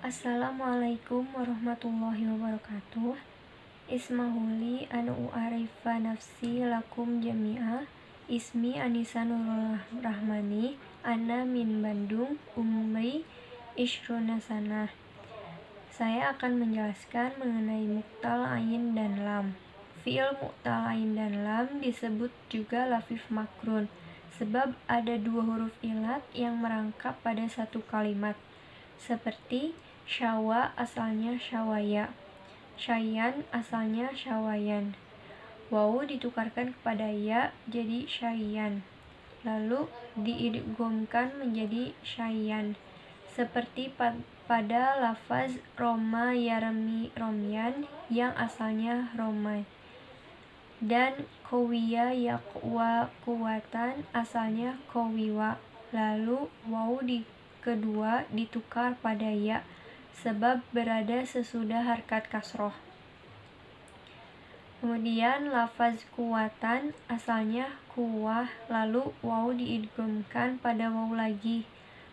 Assalamualaikum warahmatullahi wabarakatuh. Ismahuli anu u'arifa nafsi lakum jami'a. Ismi Anisa Nurul Rahmani. Ana min Bandung. Umri Ishruna sanah. Saya akan menjelaskan mengenai mu'tal ain dan lam. Fi'il mu'tal ain dan lam disebut juga lafif makrun, sebab ada dua huruf ilat yang merangkap pada satu kalimat. Seperti syawa asalnya syawaya, syayan asalnya syawayan. Wawu ditukarkan kepada ya jadi syayan, lalu diidghamkan menjadi syayan. Seperti pada lafaz roma yarmi romyan yang asalnya romai, dan qawiya yaqwa quwatan asalnya qawiwa. Lalu wawu kedua ditukar pada ya, sebab berada sesudah harkat kasroh. Kemudian lafaz kuwatan asalnya kuwah, lalu wawu diidghamkan pada wawu lagi.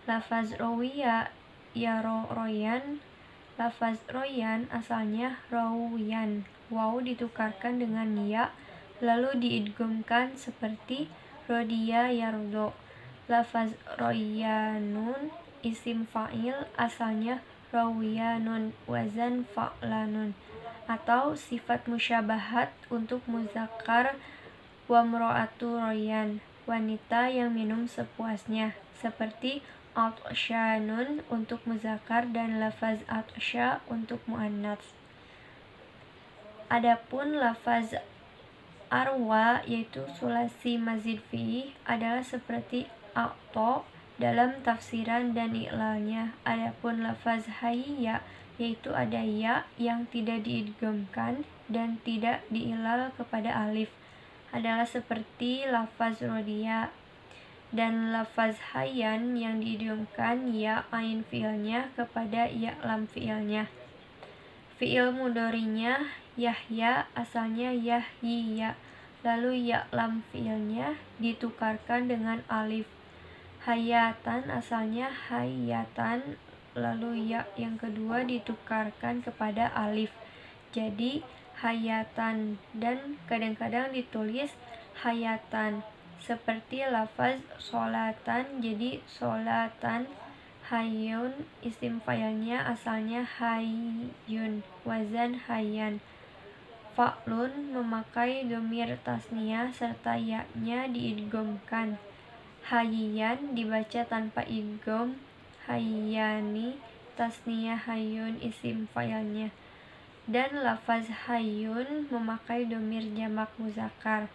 Lafaz rawiya ya royan, lafaz royan asalnya rawiyan, wawu ditukarkan dengan ya, lalu diidghamkan seperti rodiya yardo. Lafaz royanun isim fa'il asalnya rawiyanun wazan fa'lanun, atau sifat musyabahat untuk muzakkar wa mro'atu royan, wanita yang minum sepuasnya, seperti atsyanun untuk muzakkar dan lafaz atsya untuk muannats. Adapun lafaz arwa yaitu sulasi mazid fi'ih adalah seperti a'to dalam tafsiran dan i'lalnya. Adapun lafaz hayya yaitu ada ya yang tidak diidghamkan dan tidak di'ilal kepada alif, adalah seperti lafaz rodiya. Dan lafaz hayyan yang diidghamkan ya ain fi'ilnya kepada ya lam fi'ilnya. Fi'il mudhari'nya yahya asalnya yahyiya, lalu ya lam fi'ilnya ditukarkan dengan alif. Hayatan asalnya hayatan, lalu ya yang kedua ditukarkan kepada alif, jadi hayatan, dan kadang-kadang ditulis hayatan. Seperti lafaz sholatan jadi sholatan. Hayyun isim fa'ilnya asalnya hayyun wazan hayyan. Fa'lun memakai dhamir tasniyah serta ya-nya diidghamkan. Hayyan dibaca tanpa idgham, hayyani tasniyah hayyun isim fa'ilnya. Dan lafaz hayyun memakai dhamir jamak muzakkar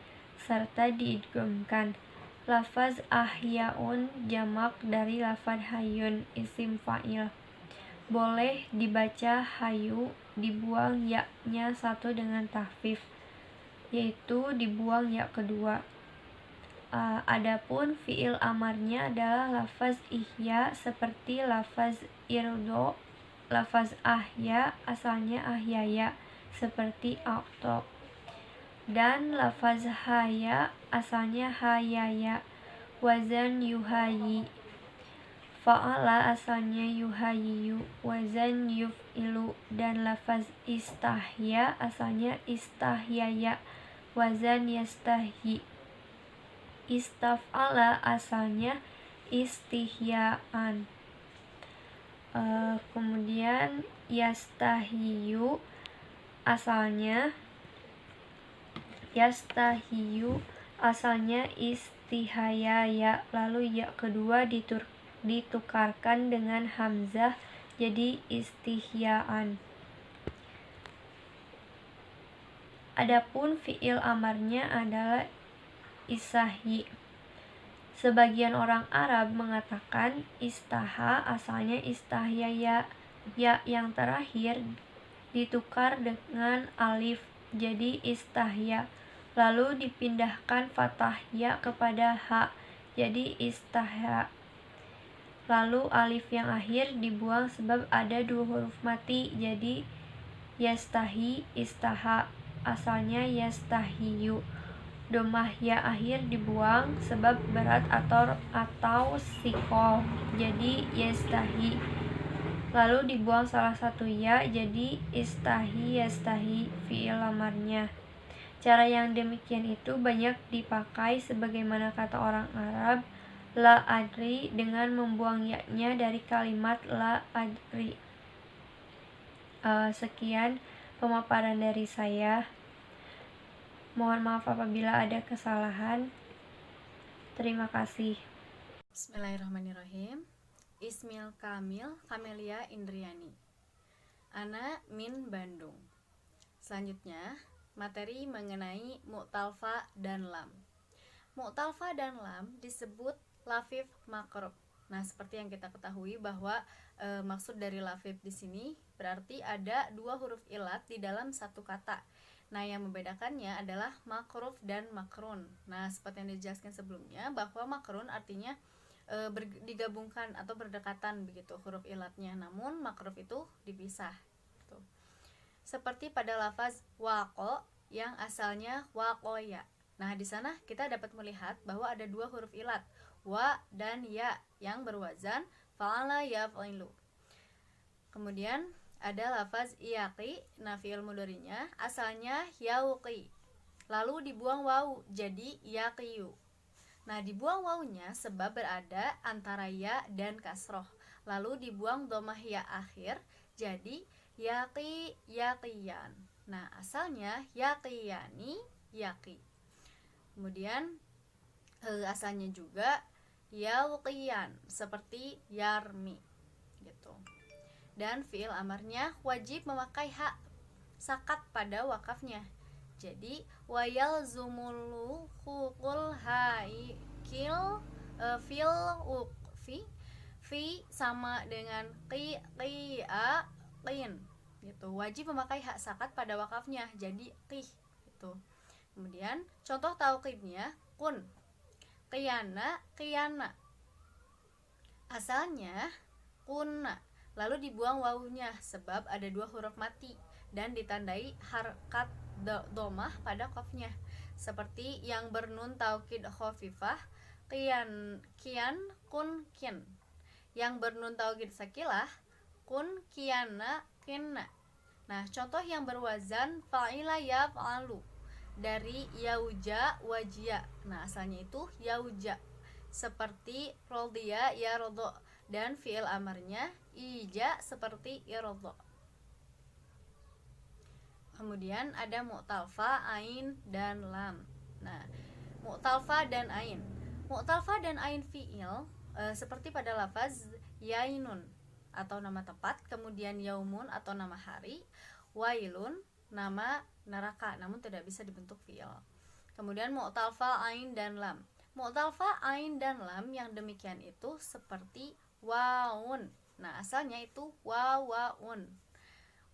serta diidghamkan. Lafaz ahyaun jamak dari lafaz hayyun isim fa'il. Boleh dibaca hayu, dibuang ya-nya satu dengan tahfif, yaitu dibuang ya kedua. Adapun fi'il amarnya adalah lafaz ihya, seperti lafaz irdo. Lafaz ahya asalnya ahyaya, seperti a'to. Dan lafaz haya asalnya hayaya, wazan yuhayi. Fa'ala asalnya yuhayiyu, wazan yuf'ilu. Dan lafaz istahya asalnya istahyaya, wazan yastahyi. Istaf'ala asalnya istihyaan. Kemudian yastahiyu asalnya istihayaya, lalu ya kedua ditukarkan dengan hamzah jadi istihyaan. Adapun fi'il amarnya adalah isahyi. Sebagian orang Arab mengatakan istaha asalnya istahyaya, ya yang terakhir ditukar dengan alif jadi istahya, lalu dipindahkan fathah ya kepada ha jadi istahya, lalu alif yang akhir dibuang sebab ada dua huruf mati jadi yastahi istaha, asalnya yastahiyu. Domah ya akhir dibuang sebab berat atau sikol, jadi yastahi. lalu dibuang salah satu ya, jadi istahi yastahi fiil amarnya. Cara yang demikian itu banyak dipakai sebagaimana kata orang Arab la adri dengan membuang ya-nya dari kalimat la adri. Sekian pemaparan dari saya. Mohon maaf apabila ada kesalahan. Terima kasih. Bismillahirrahmanirrahim. Ismil Kamil Kamelia Indriani. Ana min Bandung. Selanjutnya, materi mengenai mu'talfa dan lam. Mu'talfa dan lam disebut lafif makruf. Nah, seperti yang kita ketahui bahwa maksud dari lafif di sini berarti ada dua huruf ilat di dalam satu kata. Nah, yang membedakannya adalah makruf dan makrun. Nah, seperti yang dijelaskan sebelumnya bahwa makrun artinya digabungkan atau berdekatan begitu huruf ilatnya. Namun makruf itu dipisah. Tuh. Seperti pada lafaz waqo yang asalnya waqoya. Nah, di sana kita dapat melihat bahwa ada dua huruf ilat, wa dan ya, yang berwazan fa'ala yaf'ilu. Kemudian ada lafaz iyaqi, nah fi'il mudhari'nya asalnya yauqi. Lalu dibuang wawu jadi yaqiyu. Nah, dibuang wawunya sebab berada antara ya dan kasroh. Lalu dibuang domah ya akhir jadi yaqi yaqiyan. Nah, asalnya yaqiyani yaqi. Kemudian asalnya juga yauqiyan seperti yarmi gitu. Dan fiil amarnya wajib memakai hak sakat pada wakafnya. Jadi wayal zumulu hukul haikil fil uqfi fi sama dengan a qin gitu. Wajib memakai hak sakat pada wakafnya. Jadi qih gitu. Kemudian contoh tauqidnya kun qiyana qiyana. Asalnya kunna. Lalu dibuang wawunya sebab ada dua huruf mati dan ditandai harkat domah pada qafnya. Seperti yang bernun taukid khafifah kian kun kin. Yang bernun taukid sakilah kun kiana kinna. Nah, contoh yang berwazan fa'ila yaf'alu dari yauja wajia. Nah, asalnya itu yauja. Seperti rodiya ya rodo, dan fi'il amarnya ija seperti irodo. Kemudian ada mu'talfa, ain, dan lam. Nah, mu'talfa dan ain. Mu'talfa dan ain fi'il seperti pada lafaz yainun atau nama tempat, kemudian yaumun atau nama hari, wailun nama neraka, namun tidak bisa dibentuk fi'il. Kemudian mu'talfa, ain, dan lam. Mu'talfa, ain, dan lam yang demikian itu seperti waun. Nah, asalnya itu wawaun.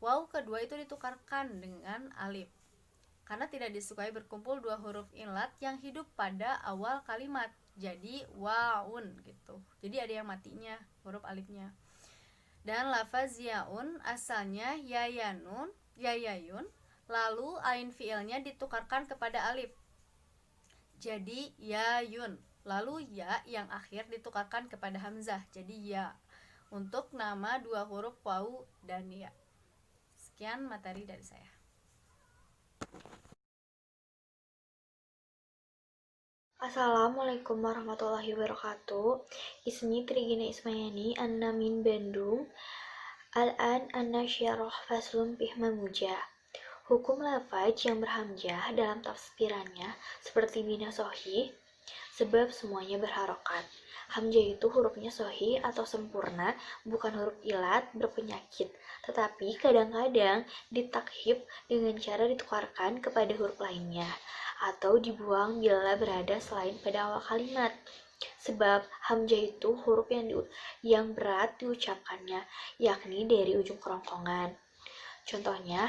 Waw kedua itu ditukarkan dengan alif karena tidak disukai berkumpul dua huruf ilat yang hidup pada awal kalimat. Jadi waun gitu. Jadi ada yang matinya huruf alifnya. Dan lafaz yaun asalnya yayanun, yayayun, lalu ain fiilnya ditukarkan kepada alif. Jadi yayun. Lalu ya yang akhir ditukarkan kepada hamzah. Jadi ya. Untuk nama dua huruf waw dan ya. Sekian materi dari saya. Assalamualaikum warahmatullahi wabarakatuh. Ismi Trigina Ismayani, Anna min Bandung. Al-an anna syarah faslun bih mamuja. Hukum lafaz yang berhamzah dalam tafsirannya seperti bina sohi, sebab semuanya berharokat. Hamzah itu hurufnya sohi atau sempurna, bukan huruf ilat berpenyakit, tetapi kadang-kadang ditakhif dengan cara ditukarkan kepada huruf lainnya, atau dibuang bila berada selain pada awal kalimat. Sebab hamzah itu huruf yang berat diucapkannya, yakni dari ujung kerongkongan. Contohnya,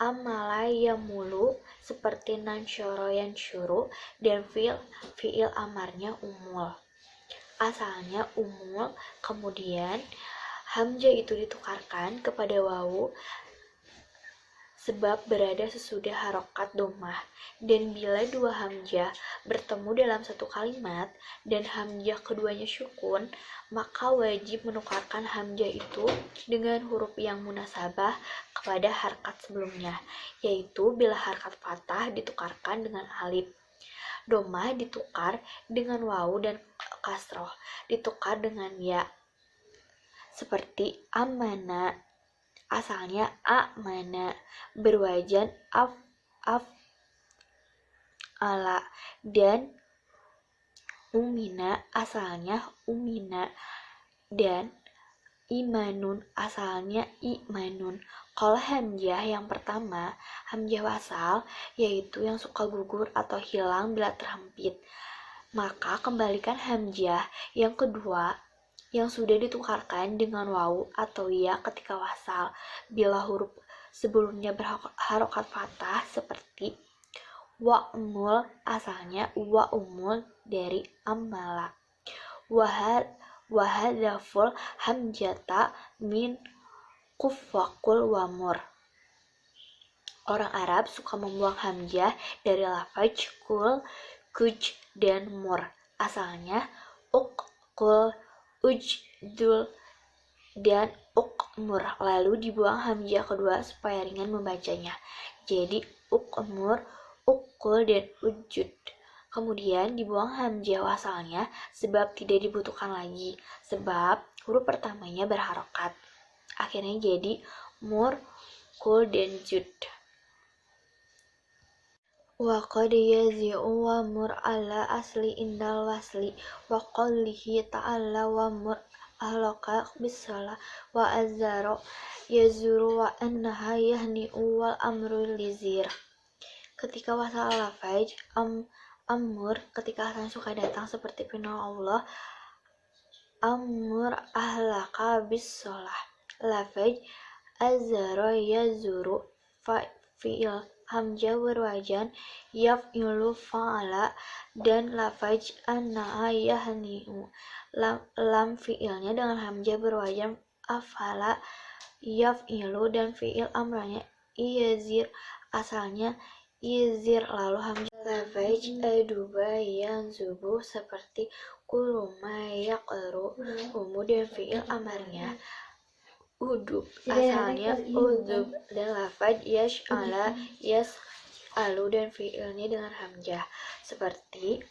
amalaya mulu seperti nansyoro yansyuru dan fiil amarnya umul. Asalnya umul, kemudian hamzah itu ditukarkan kepada wawu sebab berada sesudah harokat dhammah. Dan bila dua hamzah bertemu dalam satu kalimat dan hamzah keduanya sukun, maka wajib menukarkan hamzah itu dengan huruf yang munasabah kepada harkat sebelumnya, yaitu bila harkat fathah ditukarkan dengan alif, dhammah ditukar dengan wawu, dan kasroh ditukar dengan ya. Seperti amana, asalnya amana, berwajan ala, dan umina, asalnya umina, dan imanun, asalnya imanun. Kalau hamzah yang pertama, hamzah wasal, yaitu yang suka gugur atau hilang bila terhempit, maka kembalikan hamzah yang kedua yang sudah ditukarkan dengan wawu atau ya ketika wasal bila huruf sebelumnya berharokat fathah, seperti wa'mul, asalnya wa'umul dari amala, wahadaful hamjata min kufakul wamur. Orang Arab suka membuang hamzah dari lafaz kul, kuj, dan mur, asalnya ukul, ujdul, dan ukmur, lalu dibuang hamzah kedua supaya ringan membacanya, jadi ukmur, ukul, dan ujud. Kemudian dibuang hamzah wasalnya sebab tidak dibutuhkan lagi, sebab huruf pertamanya berharokat, akhirnya jadi mur, kul, dan jud. Wa qad yazi'u wa mur ala asli indal wasli wa qawlihi ta'ala wa mur ahlaka bisala wa azzaro yazuru wa annaha yahni'u wal amru lizir. Ketika wasal lafaz amur, ketika asalnya suka datang seperti firman Allah amur ahlaka bisalah, lafaz azzaro yazuru fi'il hamzah berwajan yaf'ilu fa'ala, dan lafaz anna'a yahni'u lam fi'ilnya dengan hamzah berwajan afala yaf'ilu, dan fi'il amranya iyazir, asalnya izir, lalu hamzah. Lafaz aduba yanzubu seperti kuluma yaqru, kemudian fi'il amarnya udub, asalnya udub, dan lafaz yash'ala yas'alu, dan fi'ilnya dengan hamzah seperti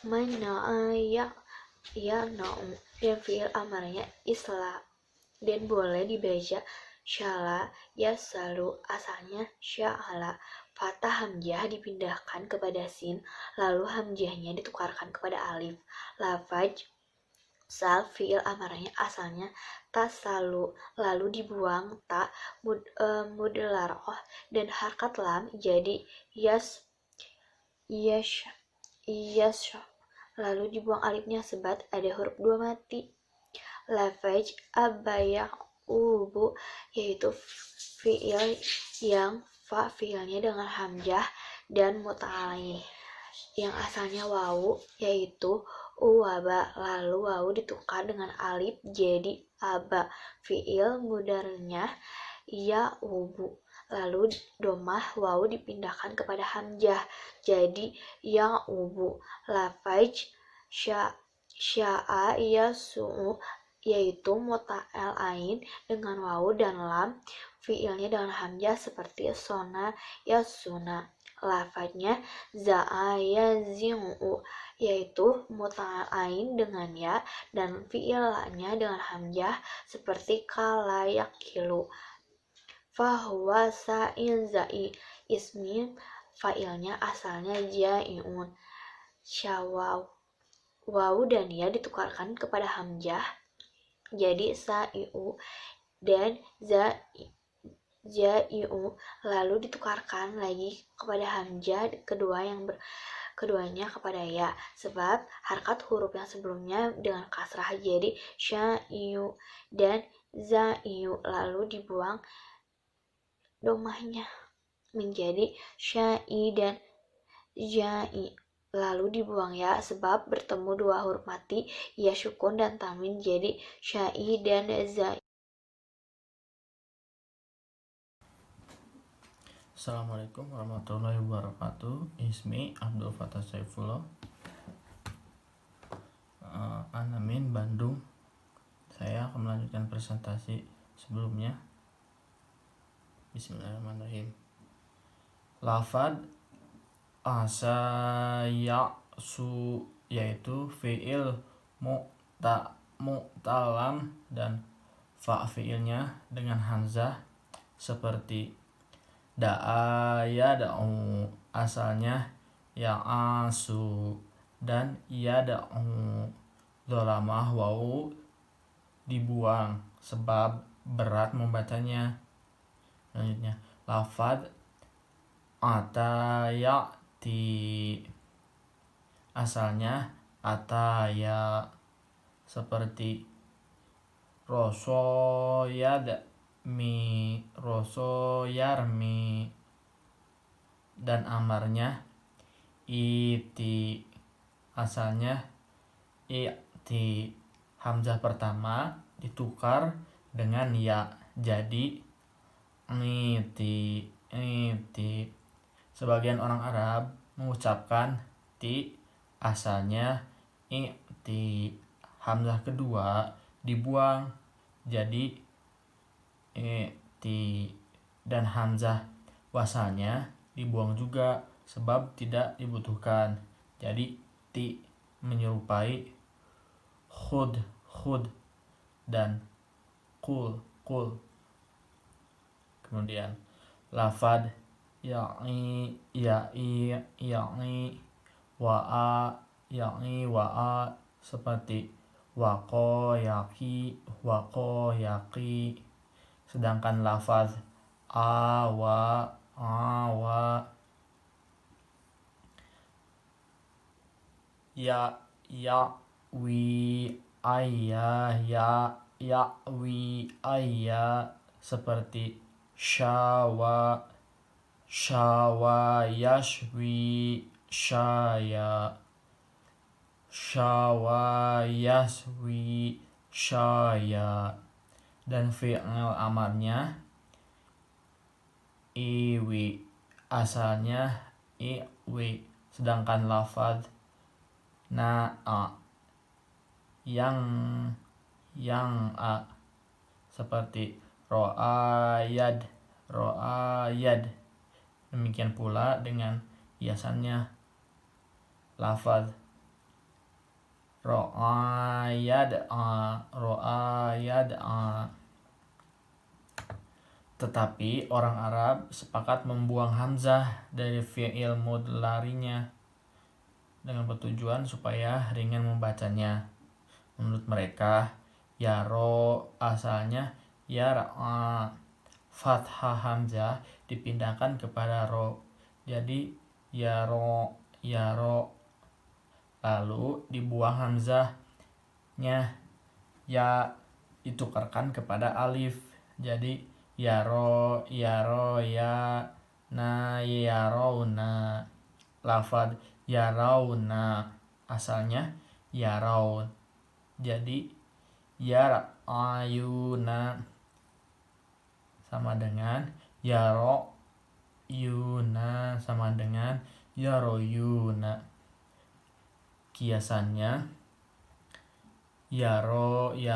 mana'a ya'na'u, dan fi'il amarnya isla, dan boleh dibaca syala yasalu, asalnya sya'ala. Fathah hamzah dipindahkan kepada sin, lalu hamzahnya ditukarkan kepada alif. Lafaz sal, fi'il amarnya asalnya tasalu, lalu dibuang ta mudlaroh dan harkat lam jadi yash, lalu dibuang alifnya sebab ada huruf dua mati. Lafaz abaya'ubu, yaitu fi'il yang fa fi'ilnya dengan hamzah dan muta'alain yang asalnya wawu, yaitu uwaba, lalu wawu ditukar dengan alif jadi aba, fi'il mudarnya ya ubu, lalu domah wawu dipindahkan kepada hamzah jadi ya ubu. Lafaz sya'a yasu'u, yaitu muta'al ain dengan wawu dan lam, fi'ilnya dengan hamzah seperti sona yasuna. Lafaznya za'a yazi'u, yaitu muta'al ain dengan ya, dan fi'ilnya dengan hamzah seperti kala yakilu. Fahuwa sa'in za'i, ismi fa'ilnya asalnya ja'iun. Syawaw, wawu dan ya ditukarkan kepada hamzah jadi sa'iu dan ja'iu, lalu ditukarkan lagi kepada hamzah keduanya kepada ya, sebab harkat huruf yang sebelumnya dengan kasrah jadi sya'iu dan za'iu, lalu dibuang domahnya menjadi sya'i dan ja'i, lalu dibuang ya sebab bertemu dua huruf mati ya sukun dan tanwin jadi sya'i dan za'i. Assalamualaikum warahmatullahi wabarakatuh. Ismi Abdul Fattah Saifullah, Ana min Bandung. Saya akan melanjutkan presentasi sebelumnya. Bismillahirrahmanirrahim. Lafad asaya su yaitu fi'il mu'talam dan fa fi'ilnya dengan hamzah seperti da'a yad'u, asalnya ya'asu dan yad'u, dhalamah wawu dibuang sebab berat membacanya. Selanjutnya lafad atayati, asalnya ataya seperti rosoyarmi, dan amarnya iti, asalnya i'ti, hamzah pertama ditukar dengan ya jadi ngiti. Sebagian orang Arab mengucapkan ti, asalnya i'ti, hamzah kedua dibuang jadi ti, dan hamzah wasalnya dibuang juga sebab tidak dibutuhkan jadi ti, menyerupai khud dan kul. Kemudian lafad ya'i wa'a seperti waqo yaqi, sedangkan lafaz awa wi ayya seperti syawa yashwi syaya, dan fi'il amarnya iwi, asalnya iwi, sedangkan lafaz na'a yang seperti ro'ayad. Demikian pula dengan hiasannya lafaz ro'ayad'a. Tetapi orang Arab sepakat membuang hamzah dari fi'il mudlarinya dengan bertujuan supaya ringan membacanya. Menurut mereka, yaro asalnya yar'a, fathah hamzah dipindahkan kepada ro jadi yaro, lalu dibuang hamzahnya ya ditukarkan kepada alif jadi yaro ya na yarawna. Lafad yarawna asalnya yaraun jadi yar'ayuna, sama dengan yaroyuna sama dengan yaroyuna. Kiasannya yaroyani,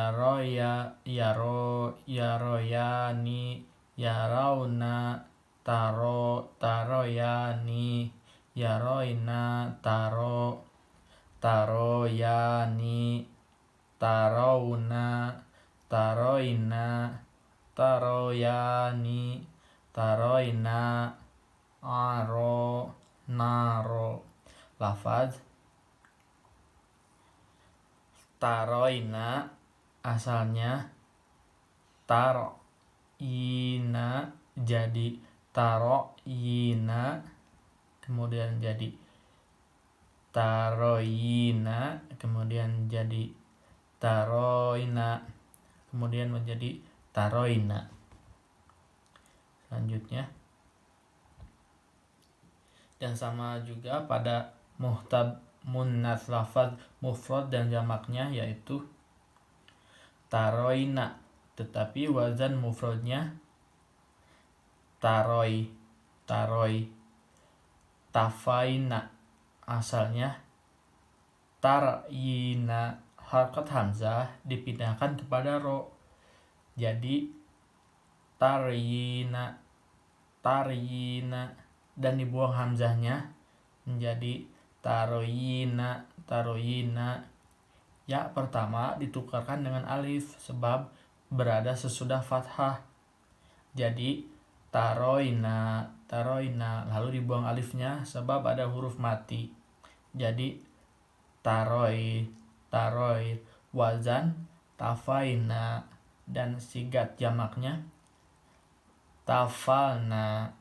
yarauna, taroyani, yaroina, taroyani, tarauna, taroina, taroyani, taroina, naro. Lafaz taroina asalnya taroina jadi taroina, kemudian jadi taroina, kemudian jadi taroina, kemudian menjadi taroina. Selanjutnya, dan sama juga pada munnats lafaz mufrad dan jamaknya yaitu taroina, tetapi wazan mufradnya taroi. Tafaina asalnya taryina, harkat hamzah dipindahkan kepada ro jadi taryina, taryina, dan dibuang hamzahnya menjadi taroyina, taroyina. Ya pertama ditukarkan dengan alif sebab berada sesudah fathah. Jadi taroina, taroina, lalu dibuang alifnya sebab ada huruf mati. Jadi taroi, taroi, wazan tafaina, dan sigat jamaknya tafalna,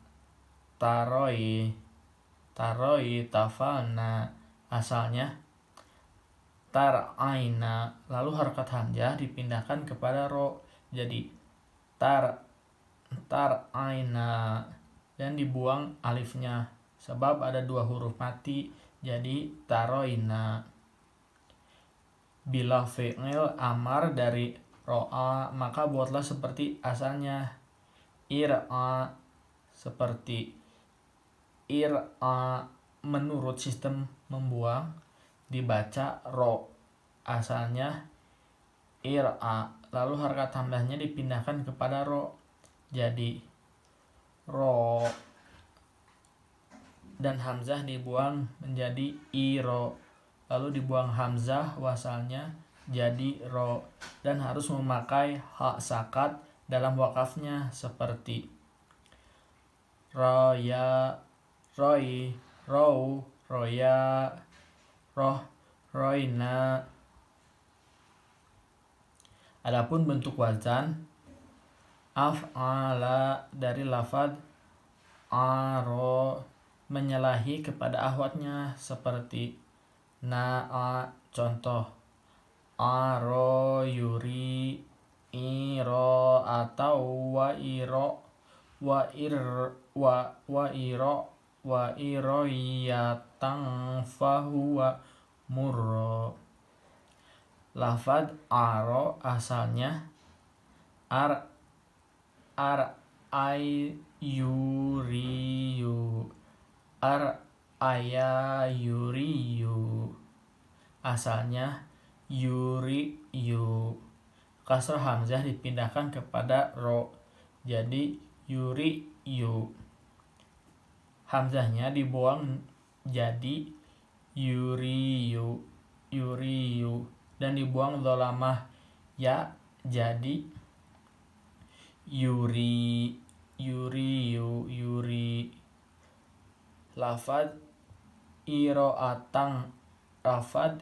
taroi, taroi, tafalna. Asalnya taraina, lalu harkat hamzah dipindahkan kepada ro jadi taraina, dan dibuang alifnya sebab ada dua huruf mati jadi taroina. Bila fi'il amar dari ro'a maka buatlah seperti asalnya ir'a, seperti ir'a. Menurut sistem membuang dibaca ro, asalnya ir'a, lalu harkat hamzahnya dipindahkan kepada ro jadi ro, dan hamzah dibuang menjadi iro, lalu dibuang hamzah wasalnya jadi ro, dan harus memakai hak sakat dalam wakafnya seperti roya, roi, rou, roya, roh, roina. Adapun bentuk wazan af'ala dari lafaz aro menyalahi kepada ahwatnya seperti na'a, contoh aro, yuri, iro, atau wa iro, wa iro, wa iroyatang fahuwa murro. Lafaz aro asalnya ay yuriyu, aya yuriyu, asalnya yuriyu. Kasrah hamzah dipindahkan kepada ro jadi yuriyu. Hamzahnya dibuang jadi yuriyu, yuriyu, dan dibuang dholamah ya jadi yuri, yuriyu, yuri. Lafaz iro'atan, lafaz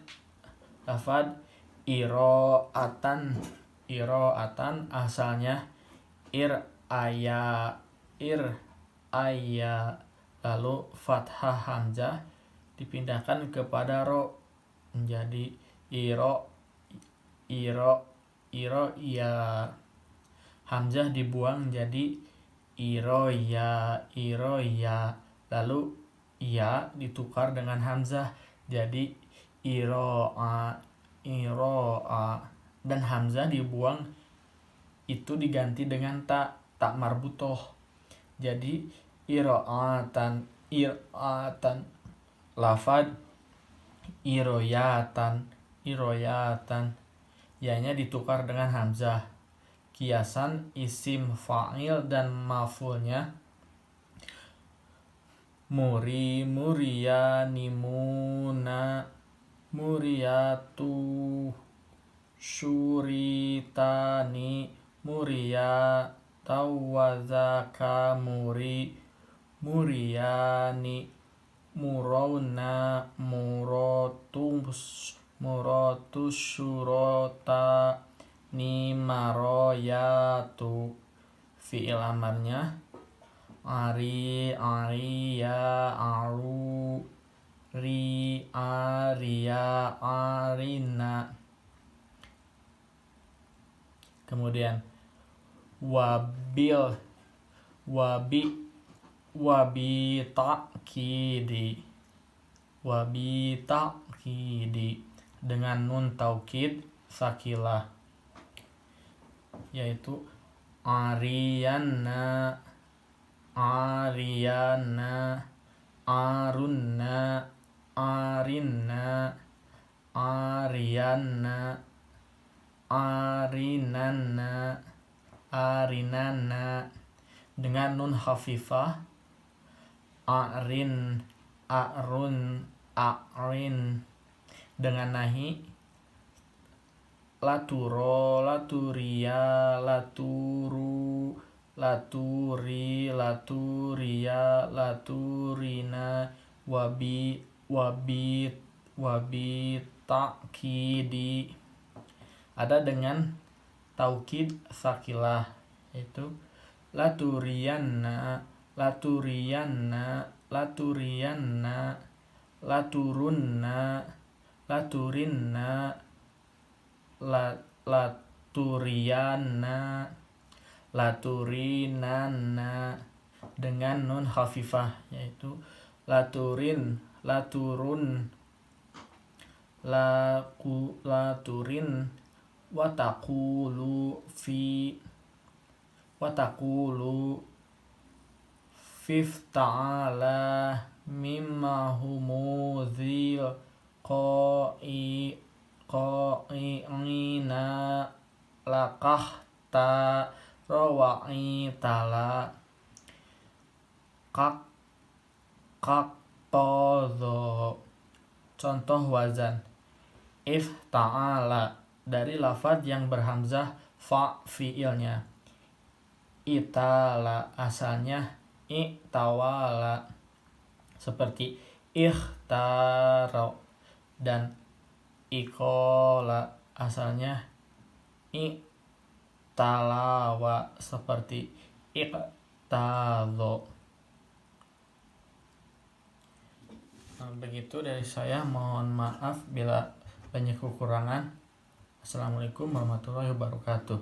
iro'atan, iro'atan asalnya aya, aya, lalu fathah hamzah dipindahkan kepada ro menjadi iro, ya. Hamzah dibuang jadi iroya, iroya, lalu ya ditukar dengan hamzah jadi iro'a, iro'a, dan hamzah dibuang itu diganti dengan tak marbutoh jadi iro'atan, ir'atan. Lafaz iroyatan, iroyatan, ya-nya ditukar dengan hamzah. Kiasan isim fa'il dan maf'ulnya muri, muriyani, muna, muriyatu, syuritani, muriyatau, wazaka, muri, muriyani, murauna, murotus, syurota, ni, maroyatu. Fi'il amarnya ari, ariya, aru, ri, ariya, arina. Kemudian wabi ta'kidi dengan nun taukid sakilah, yaitu ariyana, Aryana, Arunna, Arinna, Aryana, Arinanna, Arinana. Dengan nun khafifah, A'rin, A'run, A'rin. Dengan nahi, Laturo, Laturia, Laturu, Laturi, Laturia, Laturina. Wabi takkidi. Ada dengan taukid sakilah, yaitu Laturianna, Laturianna, Laturianna, Laturunna, Laturinna, Laturianna, Laturinanna. Dengan nun khafifah, yaitu Laturin, Laturun, Laturin. Watakulu Fifta'ala mimma humuzil qa'i'ina lakahta rawa'itala tozo. Contoh wazan ifta'ala dari lafadz yang berhamzah fa fiilnya. Itala asalnya i'tawala, seperti ikhtaro. Dan ikola asalnya i'talawa, seperti iqtadho. Begitu dari saya, mohon maaf bila banyak kekurangan. Assalamualaikum warahmatullahi wabarakatuh.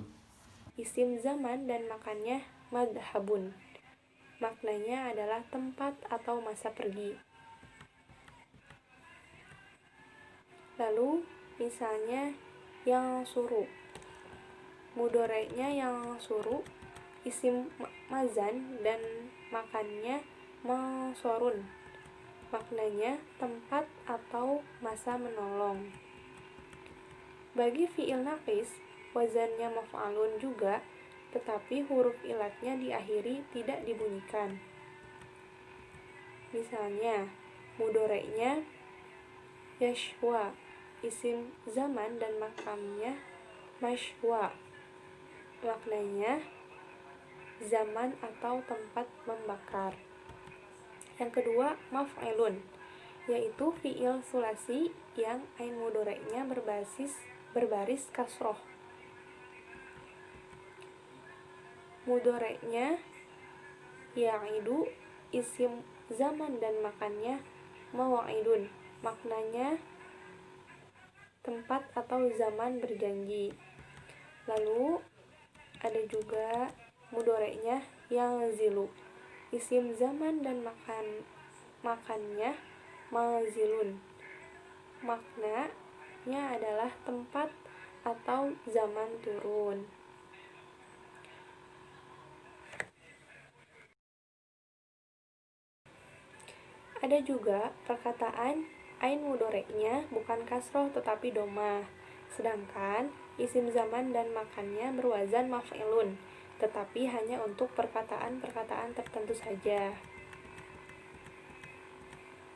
Isim zaman dan makannya madhabun. Maknanya adalah tempat atau masa pergi. Lalu misalnya yang suruh. Mudhoreknya yang suruh, isim mazan dan makannya masorun. Maknanya tempat atau masa menolong. Bagi fi'il naqis, wazannya maf'alun juga, tetapi huruf ilatnya diakhiri tidak dibunyikan. Misalnya, mudhoreknya yashwa, isim zaman dan makamnya mashwa. Maknanya zaman atau tempat membakar. Yang kedua, maf'ilun, yaitu fi'il sulasi yang ain mudhoreknya berbaris kasroh. Mudhoreknya ya'idu, isim zaman dan makannya mawa'idun. Maknanya tempat atau zaman berjanji. Lalu ada juga mudhoreknya yazilu, isim zaman dan makannya mazilun. Maknanya adalah tempat atau zaman turun. Ada juga perkataan ain mudhoreknya bukan kasroh tetapi domah. Sedangkan isim zaman dan makannya berwazan maf'ilun, tetapi hanya untuk perkataan-perkataan tertentu saja.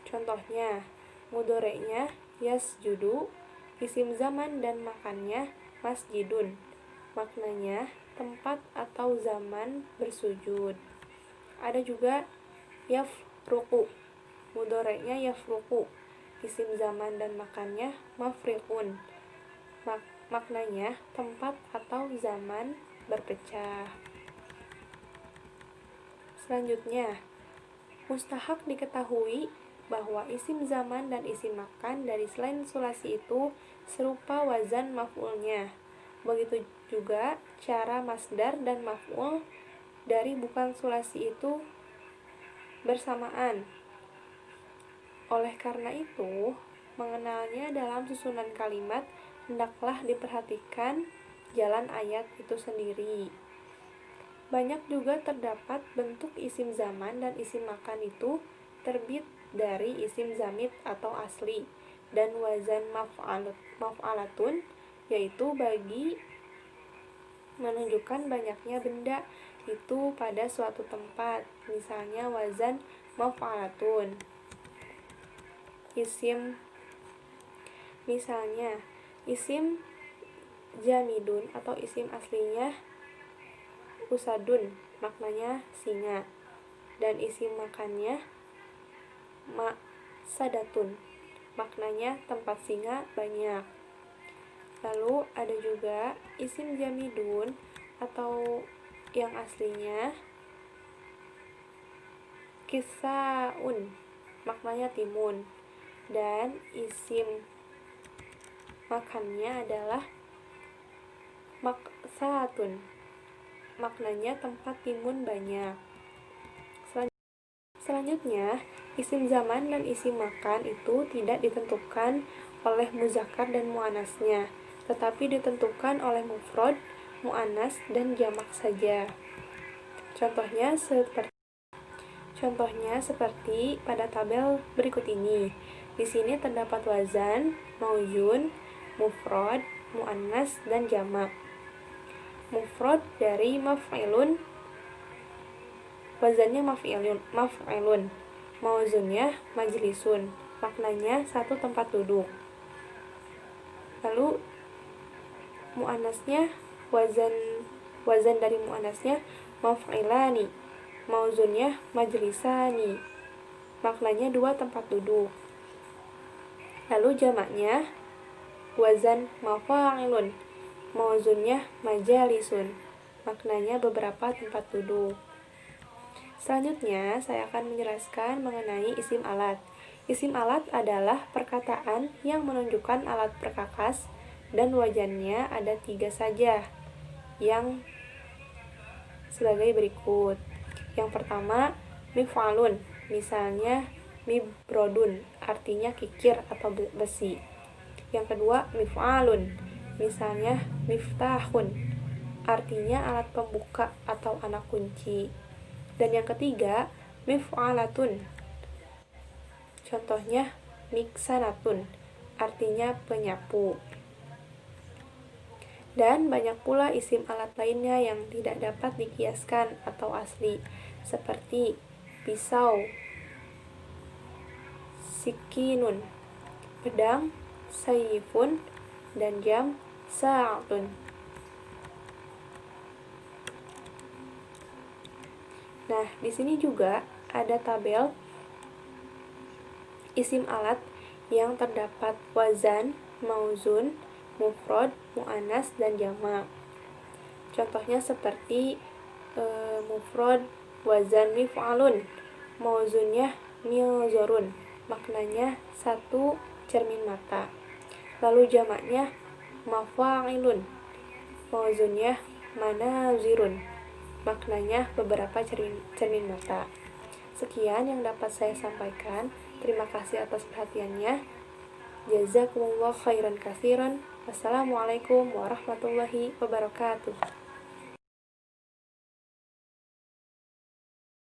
Contohnya, mudhoreknya yasjudu, isim zaman dan makannya masjidun. Maknanya tempat atau zaman bersujud. Ada juga yafruqu, mudhoreknya yafruqu, isim zaman dan makannya mafriqun. Maknanya tempat atau zaman berpecah. Selanjutnya, mustahak diketahui bahwa isim zaman dan isim makan dari selain sulasi itu serupa wazan maf'ulnya. Begitu juga cara masdar dan maf'ul dari bukan sulasi itu bersamaan. Oleh karena itu, mengenalnya dalam susunan kalimat hendaklah diperhatikan jalan ayat itu sendiri. Banyak juga terdapat bentuk isim zaman dan isim makan itu terbit dari isim zamid atau asli, dan wazan maf'alatun yaitu bagi menunjukkan banyaknya benda itu pada suatu tempat. Misalnya wazan maf'alatun. Isim jamidun atau isim aslinya usadun, maknanya singa, dan isim makannya sadatun, maknanya tempat singa banyak. Lalu ada juga isim jamidun atau yang aslinya kisaun, maknanya timun, dan isim makannya adalah maksatun, maknanya tempat timun banyak. Selanjutnya, isim zaman dan isim makan itu tidak ditentukan oleh muzakkar dan muannasnya, tetapi ditentukan oleh mufrad, muannas, dan jamak saja. Contohnya seperti pada tabel berikut ini. Di sini terdapat wazan, mauzun, mufrad, muannas, dan jamak. Mufrad dari maf'ilun, wazannya maf'ilun, mauzunnya majlisun, maknanya satu tempat duduk. Lalu muannasnya wazan dari muannasnya maf'ilani, mauzunnya majlisani, maknanya dua tempat duduk. Lalu jamaknya wazan mafa'ilun, mauzunnya majalisun, maknanya beberapa tempat duduk. Selanjutnya, saya akan menjelaskan mengenai isim alat. Isim alat adalah perkataan yang menunjukkan alat perkakas dan wajannya ada 3 saja, yang sebagai berikut. Yang pertama, mif'alun, misalnya mibrodun, artinya kikir atau besi. Yang kedua, mif'alun, misalnya miftahun, artinya alat pembuka atau anak kunci. Dan yang ketiga, mif'alatun, contohnya miksanatun, artinya penyapu. Dan banyak pula isim alat lainnya yang tidak dapat dikiaskan atau asli, seperti pisau, sikinun, pedang, sayifun, dan jam, sa'atun. Nah, di sini juga ada tabel isim alat yang terdapat wazan, mauzun, mufrad, muannas, dan jamak. Contohnya seperti mufrad wazan mif'alun, mauzunnya mizorun, maknanya satu cermin mata. Lalu jamaknya mafa'ilun, mauzunnya manazirun, maknanya beberapa cermin mata. Sekian yang dapat saya sampaikan. Terima kasih atas perhatiannya. Jazakumullah khairan katsiran. Wassalamualaikum warahmatullahi wabarakatuh.